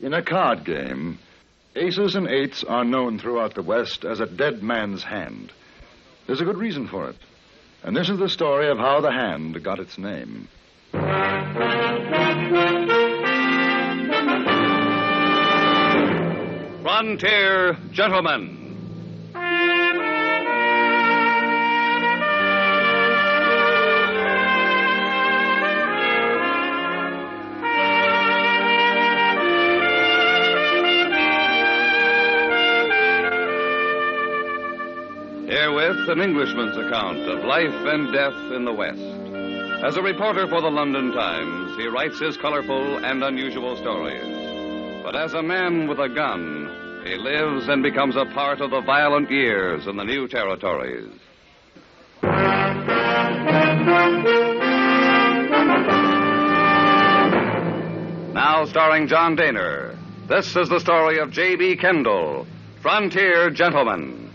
In a card game, aces and eights are known throughout the West as a dead man's hand. There's a good reason for it. And this is the story of how the hand got its name. Frontier Gentlemen. Herewith, an Englishman's account of life and death in the West. As a reporter for the London Times, he writes his colorful and unusual stories. But as a man with a gun, he lives and becomes a part of the violent years in the new territories. Now starring John Dehner, this is the story of J.B. Kendall, Frontier Gentleman.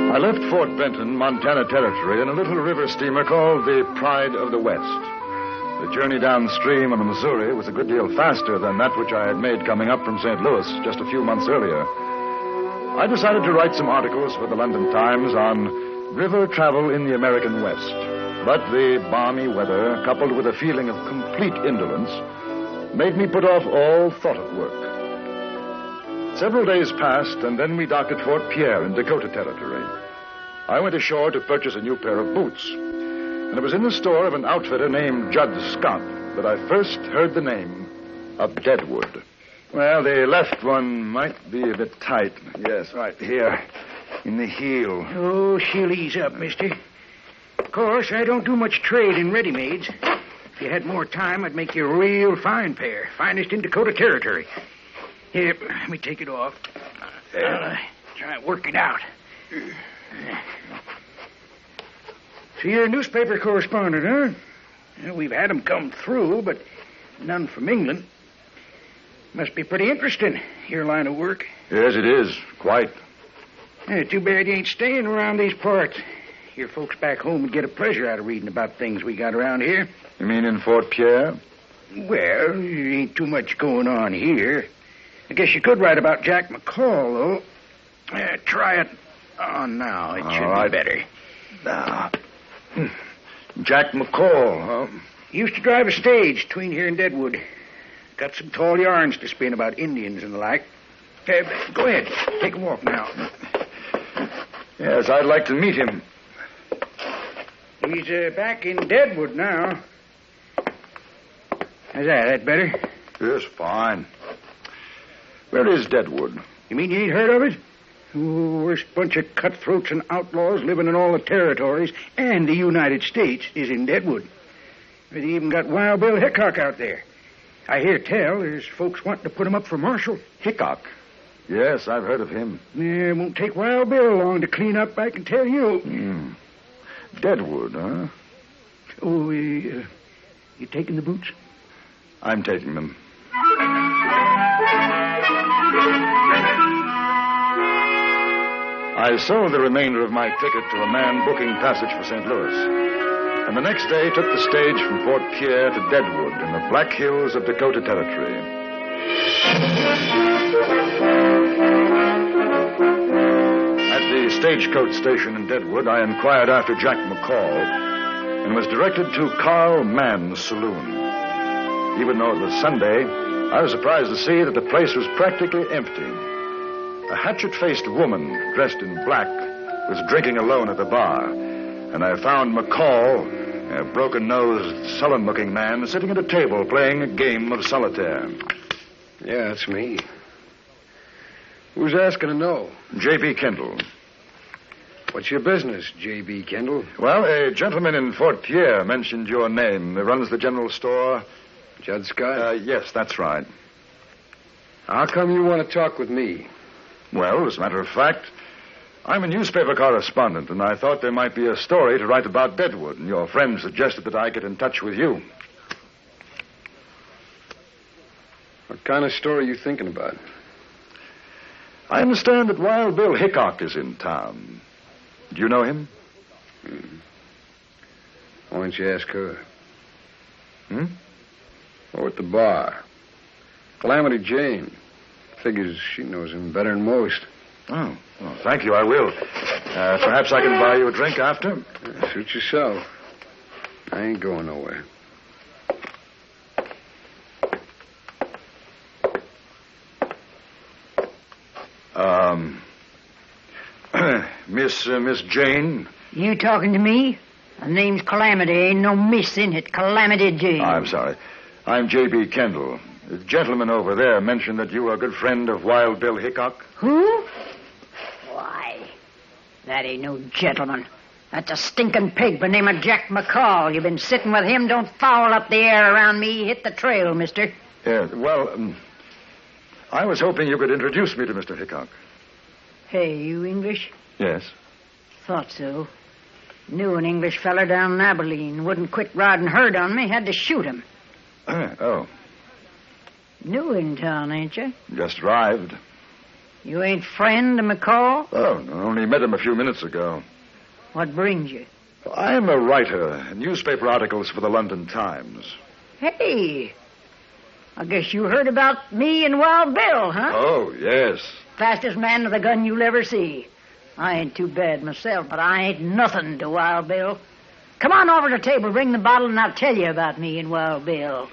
I left Fort Benton, Montana Territory, in a little river steamer called the Pride of the West. The journey downstream on the Missouri was a good deal faster than that which I had made coming up from St. Louis just a few months earlier. I decided to write some articles for the London Times on river travel in the American West. But the balmy weather, coupled with a feeling of complete indolence, made me put off all thought of work. Several days passed, and then we docked at Fort Pierre in Dakota Territory. I went ashore to purchase a new pair of boots, and it was in the store of an outfitter named Judd Scott that I first heard the name of Deadwood. Well, the left one might be a bit tight. Yes, right here, in the heel. Oh, she'll ease up, mister. Of course, I don't do much trade in ready-mades. If you had more time, I'd make you a real fine pair. Finest in Dakota Territory. Here, let me take it off. I'll try working out. So you're a newspaper correspondent, huh? Well, we've had 'em come through, but none from England. Must be pretty interesting, your line of work. Yes, it is. Quite. Too bad you ain't staying around these parts. Your folks back home would get a pleasure out of reading about things we got around here. You mean in Fort Pierre? Well, there ain't too much going on here. I guess you could write about Jack McCall, though. Try it on now. It should be better. Now, Jack McCall, huh? He used to drive a stage between here and Deadwood. Got some tall yarns to spin about Indians and the like. Go ahead. Take a walk now. Yes, I'd like to meet him. He's back in Deadwood now. How's that? That better? Yes, fine. Where is Deadwood? You mean you ain't heard of it? Oh, worst bunch of cutthroats and outlaws living in all the territories and the United States is in Deadwood. They even got Wild Bill Hickok out there. I hear tell there's folks wanting to put him up for marshal. Hickok? Yes, I've heard of him. Yeah, it won't take Wild Bill long to clean up, I can tell you. Deadwood, huh? Oh, you taking the boots? I'm taking them. I sold the remainder of my ticket to a man booking passage for St. Louis, and the next day took the stage from Fort Pierre to Deadwood in the Black Hills of Dakota Territory. At the stagecoach station in Deadwood, I inquired after Jack McCall and was directed to Carl Mann's saloon. Even though it was Sunday, I was surprised to see that the place was practically empty. A hatchet-faced woman dressed in black was drinking alone at the bar, and I found McCall, a broken-nosed, sullen-looking man, sitting at a table playing a game of solitaire. Yeah, it's me. Who's asking to know? J.B. Kendall. What's your business, J.B. Kendall? Well, a gentleman in Fort Pierre mentioned your name. He runs the general store. Judd Scott? Yes, that's right. How come you want to talk with me? Well, as a matter of fact, I'm a newspaper correspondent, and I thought there might be a story to write about Deadwood, and your friend suggested that I get in touch with you. What kind of story are you thinking about? I understand that Wild Bill Hickok is in town. Do you know him? Why don't you ask her? Hmm? Or at the bar. Calamity Jane. Figures she knows him better than most. Oh, well, thank you. I will. Perhaps I can buy you a drink after? Suit yourself. I ain't going nowhere. Miss Jane? You talking to me? The name's Calamity. Ain't no miss in it. Calamity Jane. I'm sorry. I'm J.B. Kendall. The gentleman over there mentioned that you were a good friend of Wild Bill Hickok. Who? Why, that ain't no gentleman. That's a stinking pig by the name of Jack McCall. You've been sitting with him. Don't foul up the air around me. Hit the trail, mister. Yeah, well, I was hoping you could introduce me to Mr. Hickok. Hey, you English? Yes. Thought so. Knew an English feller down in Abilene. Wouldn't quit riding herd on me. Had to shoot him. Oh. New in town, ain't you? Just arrived. You ain't friend of McCall? Oh, I only met him a few minutes ago. What brings you? I'm a writer, newspaper articles for the London Times. Hey, I guess you heard about me and Wild Bill, huh? Oh, yes. Fastest man with a gun you'll ever see. I ain't too bad myself, but I ain't nothing to Wild Bill. Come on over to the table, bring the bottle, and I'll tell you about me and Wild Bill.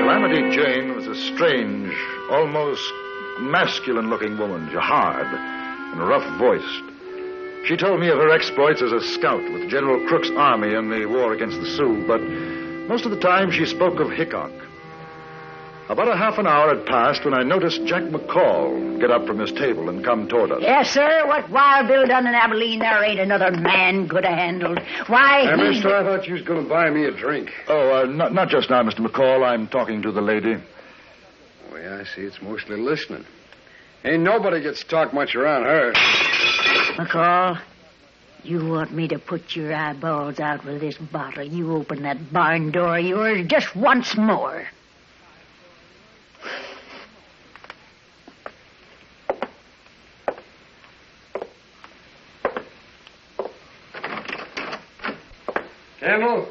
Calamity Jane was a strange, almost masculine-looking woman, hard and rough-voiced. She told me of her exploits as a scout with General Crook's army in the war against the Sioux, but most of the time she spoke of Hickok. About a half an hour had passed when I noticed Jack McCall get up from his table and come toward us. Yes, sir. What Wild Bill done in Abilene, there ain't another man could have handled. Why, Hey, he... mister, I thought you was going to buy me a drink. Oh, not just now, Mr. McCall. I'm talking to the lady. Oh, yeah, I see. It's mostly listening. Ain't nobody gets to talk much around her. McCall, you want me to put your eyeballs out with this bottle. You open that barn door of yours just once more. Kendall,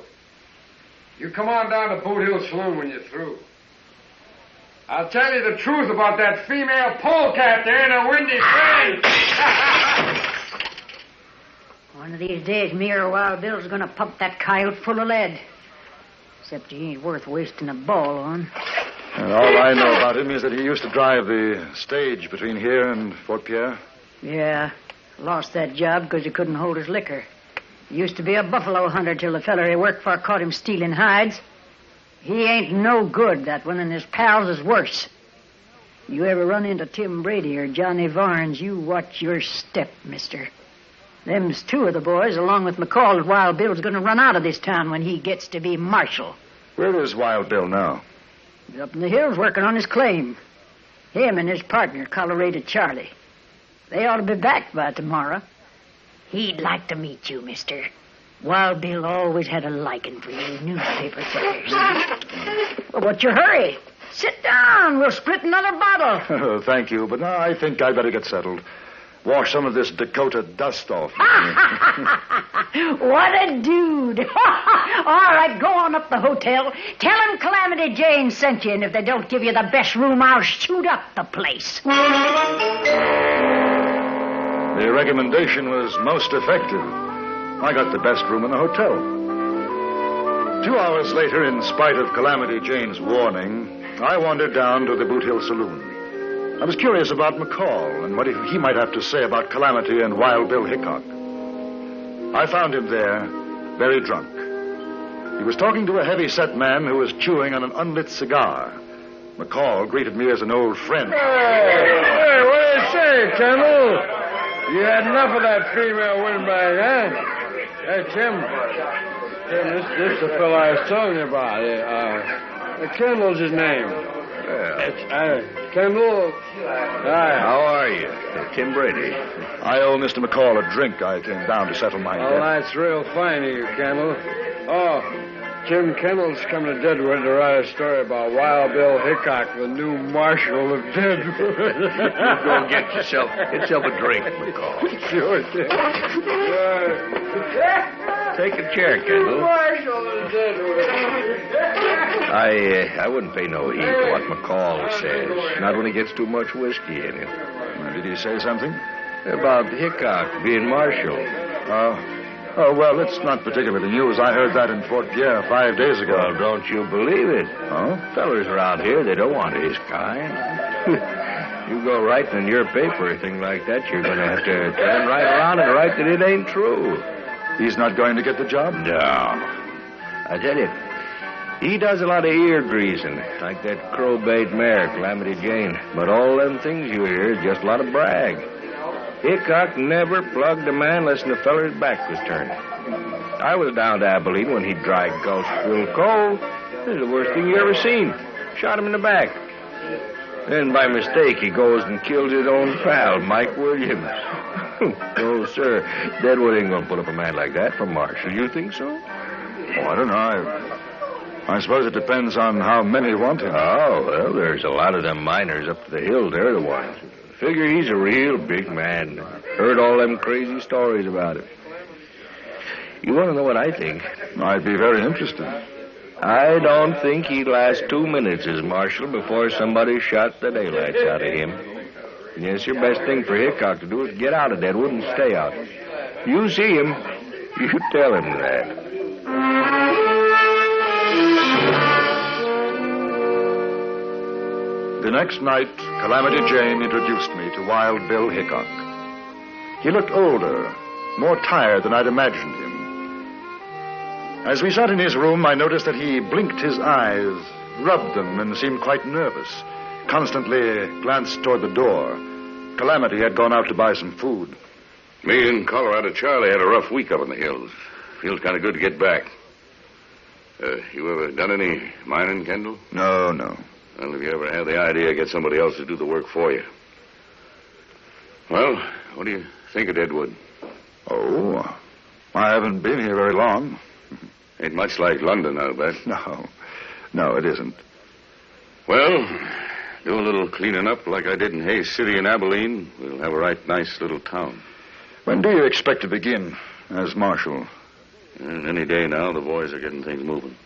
you come on down to Boot Hill Saloon when you're through. I'll tell you the truth about that female polecat there in a windy face. One of these days, me or Wild Bill's gonna pump that coyote full of lead. Except he ain't worth wasting a ball on. And all I know about him is that he used to drive the stage between here and Fort Pierre. Yeah, lost that job because he couldn't hold his liquor. He used to be a buffalo hunter till the feller he worked for caught him stealing hides. He ain't no good, that one, and his pals is worse. You ever run into Tim Brady or Johnny Varnes, you watch your step, mister. Them's two of the boys, along with McCall, that Wild Bill's going to run out of this town when he gets to be marshal. Where is Wild Bill now? He's up in the hills working on his claim. Him and his partner, Colorado Charlie. They ought to be back by tomorrow. He'd like to meet you, mister. Wild Bill always had a liking for you newspaper fellers. Well, what's your hurry? Sit down. We'll split another bottle. Oh, thank you, but now I think I'd better get settled. Wash some of this Dakota dust off. What a dude. All right, go on up the hotel. Tell him Calamity Jane sent you, and if they don't give you the best room, I'll shoot up the place. The recommendation was most effective. I got the best room in the hotel. 2 hours later, in spite of Calamity Jane's warning, I wandered down to the Boot Hill Saloon. I was curious about McCall and what he might have to say about Calamity and Wild Bill Hickok. I found him there, very drunk. He was talking to a heavy-set man who was chewing on an unlit cigar. McCall greeted me as an old friend. Hey, what do you say, Kendall? You had enough of that female windbag, huh? Hey, Tim, this is the fellow I was telling you about. Kendall's his name. Kendall. Hi. How are you? Tim Brady. I owe Mr. McCall a drink. I came down to settle my Oh, debt. that's real fine of you, Kendall. Oh, Jim Kendall's coming to Deadwood to write a story about Wild Bill Hickok, the new marshal of Deadwood. You go get yourself a drink, McCall. Sure, Jim. Take a chair, Kendall. Marshal of Deadwood. I wouldn't pay no heed to what McCall says. Not when he gets too much whiskey in it. Did he say something? About Hickok being marshal. Oh, well, it's not particularly news. I heard that in Fort Pierre 5 days ago. Well, don't you believe it? Oh? Fellers around here, they don't want his kind. You go writing in your paper or thing like that, you're going to have to turn right around and write that it ain't true. He's not going to get the job? No. I tell you, he does a lot of ear greasing, like that crow-bait mare, Calamity Jane. But all them things you hear is just a lot of brag. Hickok never plugged a man unless the feller's back was turned. I was down to Abilene when he dried Gulch full of coal. This is the worst thing you ever seen. Shot him in the back. Then, by mistake, he goes and kills his own pal, Mike Williams. No, sir. Deadwood ain't gonna put up a man like that for marshal. You think so? Oh, I don't know. I suppose it depends on how many want him. Oh, well, there's a lot of them miners up to the hills. They're the ones. Figure he's a real big man. Heard all them crazy stories about him. You want to know what I think? I'd be very interested. I don't think he'd last 2 minutes as marshal before somebody shot the daylights out of him. Yes, your best thing for Hickok to do is get out of Deadwood and stay out. You see him, you tell him that. The next night, Calamity Jane introduced me to Wild Bill Hickok. He looked older, more tired than I'd imagined him. As we sat in his room, I noticed that he blinked his eyes, rubbed them, and seemed quite nervous. Constantly glanced toward the door. Calamity had gone out to buy some food. Me and Colorado Charlie had a rough week up in the hills. Feels kind of good to get back. You ever done any mining, Kendall? No. Well, have you ever had the idea to get somebody else to do the work for you? Well, what do you think of Deadwood? Oh, I haven't been here very long. Ain't much like London, I'll bet. No, it isn't. Well, do a little cleaning up like I did in Hayes City and Abilene. We'll have a right nice little town. When do you expect to begin as marshal? Any day now, the boys are getting things moving.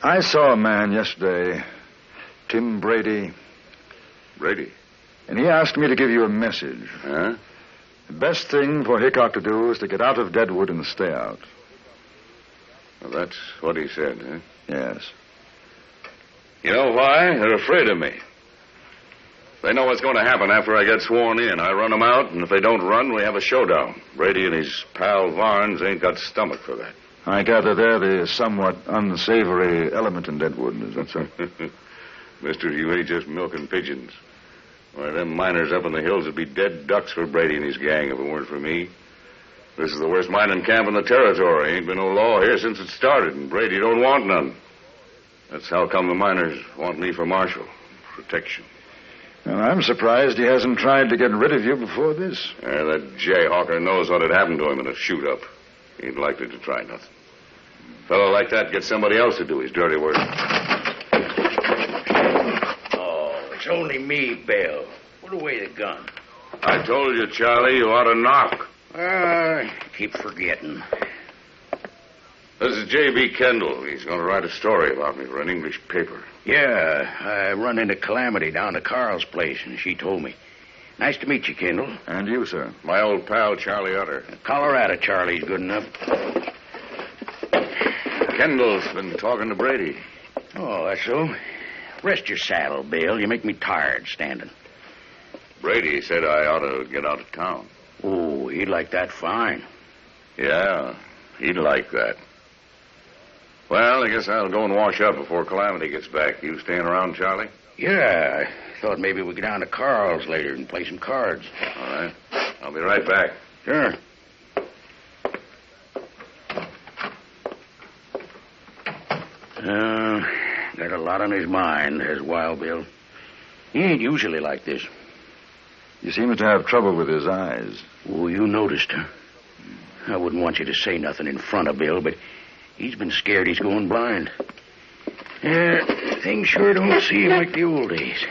I saw a man yesterday, Tim Brady. Brady? And he asked me to give you a message. Huh? The best thing for Hickok to do is to get out of Deadwood and stay out. Well, that's what he said, huh? Yes. You know why? They're afraid of me. They know what's going to happen after I get sworn in. I run them out, and if they don't run, we have a showdown. Brady and his pal Varnes ain't got stomach for that. I gather they're the somewhat unsavory element in Deadwood, is that so? Mister, you ain't just milking pigeons. Why, them miners up in the hills would be dead ducks for Brady and his gang if it weren't for me. This is the worst mining camp in the territory. Ain't been no law here since it started, and Brady don't want none. That's how come the miners want me for marshal. Protection. Well, I'm surprised he hasn't tried to get rid of you before this. That jayhawker knows what had happened to him in a shoot-up. He ain't likely to try nothing. A fellow like that gets somebody else to do his dirty work. Oh, it's only me, Bill. Put away the gun. I told you, Charlie, you ought to knock. Keep forgetting. This is J.B. Kendall. He's going to write a story about me for an English paper. Yeah, I run into Calamity down to Carl's place, and she told me. Nice to meet you, Kendall. And you, sir. My old pal, Charlie Utter. Colorado Charlie's good enough. Kendall's been talking to Brady. Oh, that's so. Rest your saddle, Bill. You make me tired standing. Brady said I ought to get out of town. Oh, he'd like that fine. Yeah, he'd like that. Well, I guess I'll go and wash up before Calamity gets back. You staying around, Charlie? Yeah, I thought maybe we'd go down to Carl's later and play some cards. All right. I'll be right back. Sure. Got a lot on his mind, has Wild Bill. He ain't usually like this. He seems to have trouble with his eyes. Oh, you noticed, huh? I wouldn't want you to say nothing in front of Bill, but He's been scared he's going blind. Things sure don't seem like the old days.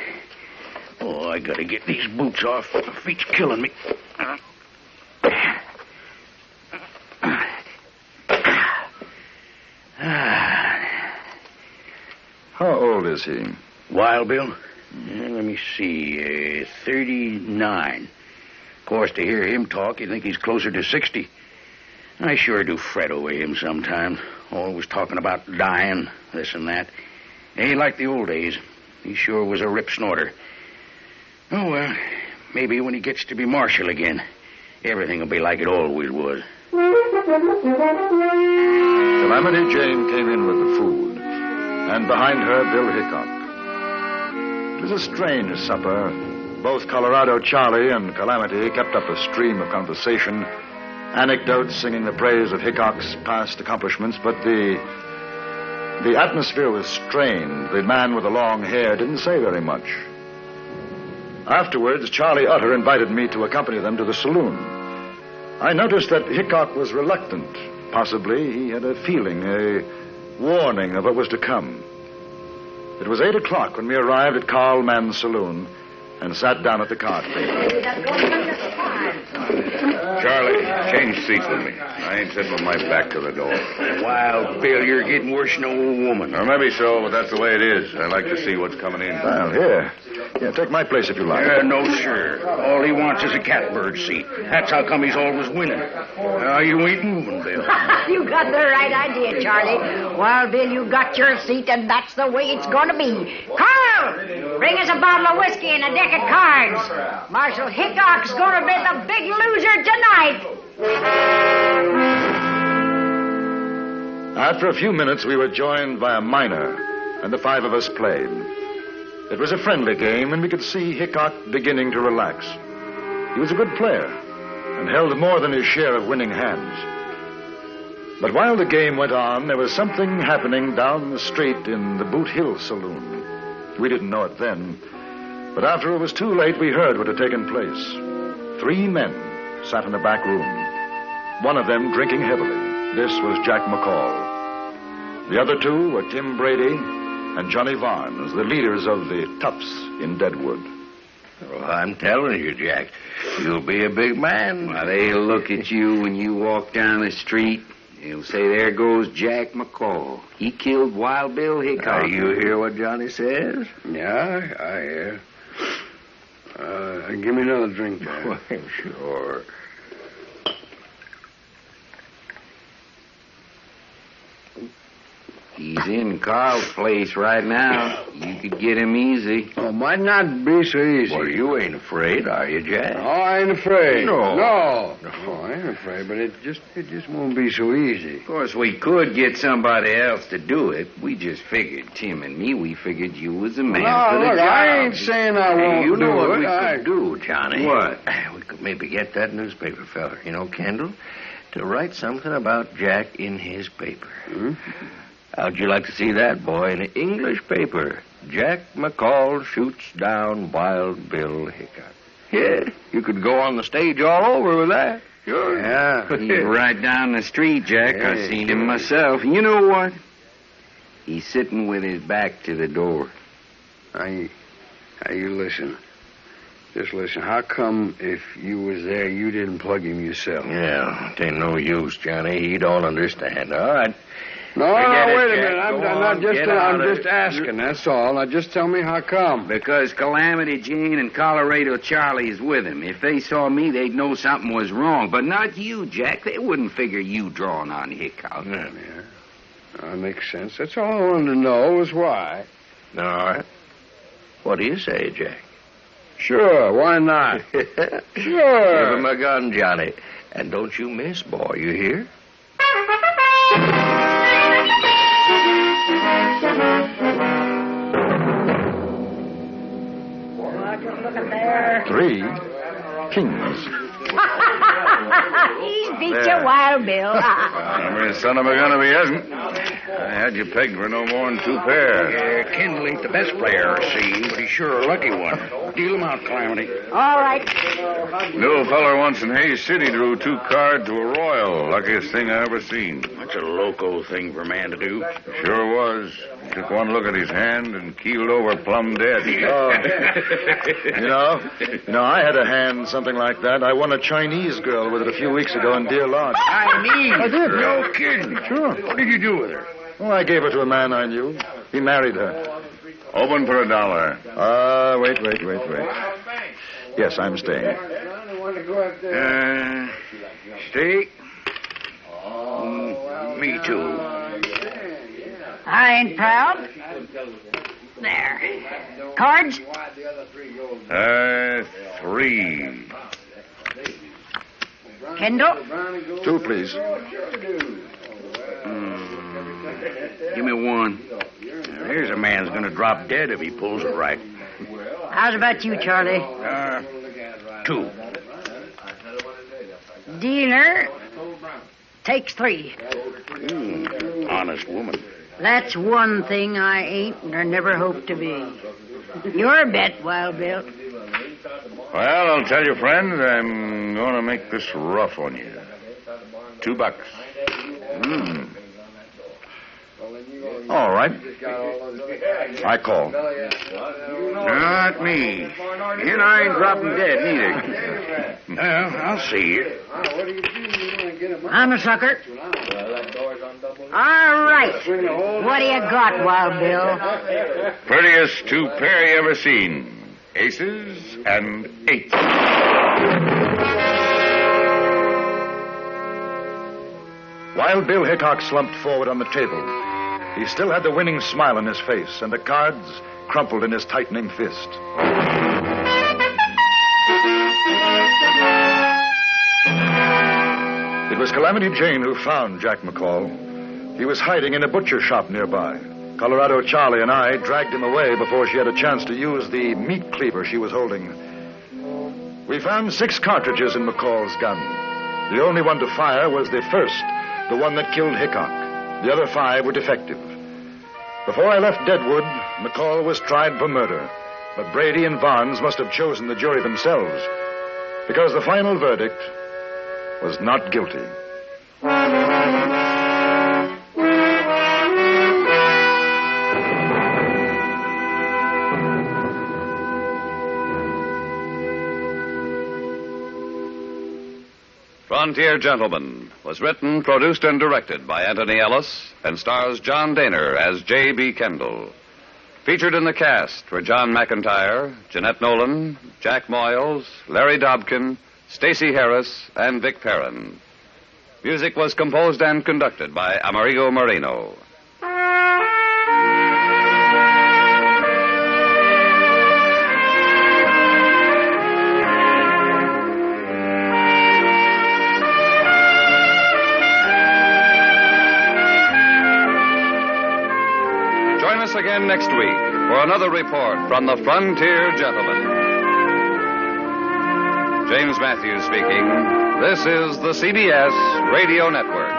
Oh, I gotta get these boots off. My feet's killing me. How old is he? Wild Bill? Let me see. 39. Of course, to hear him talk, you think he's closer to 60. I sure do fret over him sometimes. Always talking about dying, this and that. Ain't like the old days. He sure was a rip snorter. Oh, well, maybe when he gets to be marshal again, everything will be like it always was. Calamity Jane came in with the food, and behind her, Bill Hickok. It was a strange supper. Both Colorado Charlie and Calamity kept up a stream of conversation, anecdotes singing the praise of Hickok's past accomplishments, but the atmosphere was strained. The man with the long hair didn't say very much. Afterwards, Charlie Utter invited me to accompany them to the saloon. I noticed that Hickok was reluctant. Possibly he had a feeling, a warning of what was to come. It was 8 o'clock when we arrived at Carl Mann's saloon and sat down at the card table. Charlie, change seats with me. I ain't sitting with my back to the door. Wild Bill, you're getting worse than an old woman. Or maybe so, but that's the way it is. I like to see what's coming in. Well, here. Yeah, take my place if you like. No, sir. All he wants is a catbird seat. That's how come he's always winning. You ain't moving, Bill. You got the right idea, Charlie. Wild Bill, you got your seat, and that's the way it's going to be. Carl, bring us a bottle of whiskey and a deck of cards. Marshal Hickok's going to be the big loser tonight. After a few minutes, we were joined by a miner, and the 5 of us played. It was a friendly game, and we could see Hickok beginning to relax. He was a good player and held more than his share of winning hands. But while the game went on, there was something happening down the street in the Boot Hill Saloon. We didn't know it then, but after it was too late, we heard what had taken place. 3 men sat in a back room, one of them drinking heavily. This was Jack McCall. The other 2 were Tim Brady and Johnny Varnes, the leaders of the Toughs in Deadwood. Well, I'm telling you, Jack, you'll be a big man. Well, they'll look at you when you walk down the street. They'll say, there goes Jack McCall. He killed Wild Bill Hickok. You hear what Johnny says? Yeah, I hear. Give me another drink, Jack. Well, sure. He's in Carl's place right now. You could get him easy. Oh, might not be so easy. Well, you ain't afraid, are you, Jack? Oh, I ain't afraid. No. No, I ain't afraid, but it just won't be so easy. Of course, we could get somebody else to do it. We just figured, Tim and me, we figured you was the man for the look, job. I ain't saying I won't You know do what it. we could do, Johnny? What? We could maybe get that newspaper feller, Kendall, to write something about Jack in his paper. Hmm? How'd you like to see that, boy, in an English paper? Jack McCall shoots down Wild Bill Hickok. Yeah, you could go on the stage all over with that. Sure. Yeah. He's right down the street, Jack. I seen him myself. You know what? He's sitting with his back to the door. Now, you listen. Just listen. How come if you was there, you didn't plug him yourself? Yeah, it ain't no use, Johnny. He don't understand. All right. No, Forget it, wait a Jack. minute. I'm just asking. That's all. Now, just tell me how come. Because Calamity Jane and Colorado Charlie is with him. If they saw me, they'd know something was wrong. But not you, Jack. They wouldn't figure you drawing on Hickok. Yeah. That makes sense. That's all I wanted to know was why. All right. What do you say, Jack? Sure, why not? Sure. Sure. Give him a gun, Johnny. And don't you miss, boy, you hear? Look at there. 3 kings. He's beat you, Wild Bill. I mean, son of a gun if he hasn't. I had you pegged for no more than 2 pair. Kendall ain't the best player I've seen, but he's sure a lucky one. Deal him out, Calamity. All right. Knew a feller once in Hayes City drew 2 cards to a royal. Luckiest thing I ever seen. That's a loco thing for a man to do. Sure was. Took one look at his hand and keeled over plumb dead. Oh. You know, I had a hand something like that. I won a Chinese girl with it a few weeks ago in Deer Lodge. Chinese? I did. No kidding. Sure. What did you do with her? Oh, I gave her to a man I knew. He married her. Open for $1. Wait. Yes, I'm staying. Stay? Me too. I ain't proud. There. Cards? 3. Kendall? 2, please. Give me 1. Here's a man's gonna drop dead if he pulls it right. How's about you, Charlie? 2. Dealer takes 3. Honest woman. That's one thing I ain't nor never hope to be. Your bet, Wild Bill. Well, I'll tell you, friend, I'm going to make this rough on you. $2. All right. I call. Not me. And I ain't dropping dead, neither. Well, I'll see you. I'm a sucker. All right. What do you got, Wild Bill? Prettiest 2 pair you ever seen. Aces and 8s. Wild Bill Hickok slumped forward on the table. He still had the winning smile on his face, and the cards crumpled in his tightening fist. It was Calamity Jane who found Jack McCall. He was hiding in a butcher shop nearby. Colorado Charlie and I dragged him away before she had a chance to use the meat cleaver she was holding. We found 6 cartridges in McCall's gun. The only one to fire was the first, the one that killed Hickok. The other 5 were defective. Before I left Deadwood, McCall was tried for murder. But Brady and Barnes must have chosen the jury themselves, because the final verdict was not guilty. Frontier Gentleman was written, produced, and directed by Anthony Ellis and stars John Dehner as J.B. Kendall. Featured in the cast were John McIntyre, Jeanette Nolan, Jack Moyles, Larry Dobkin, Stacey Harris, and Vic Perrin. Music was composed and conducted by Amerigo Moreno. Join us again next week for another report from the Frontier Gentleman. James Matthews speaking. This is the CBS Radio Network.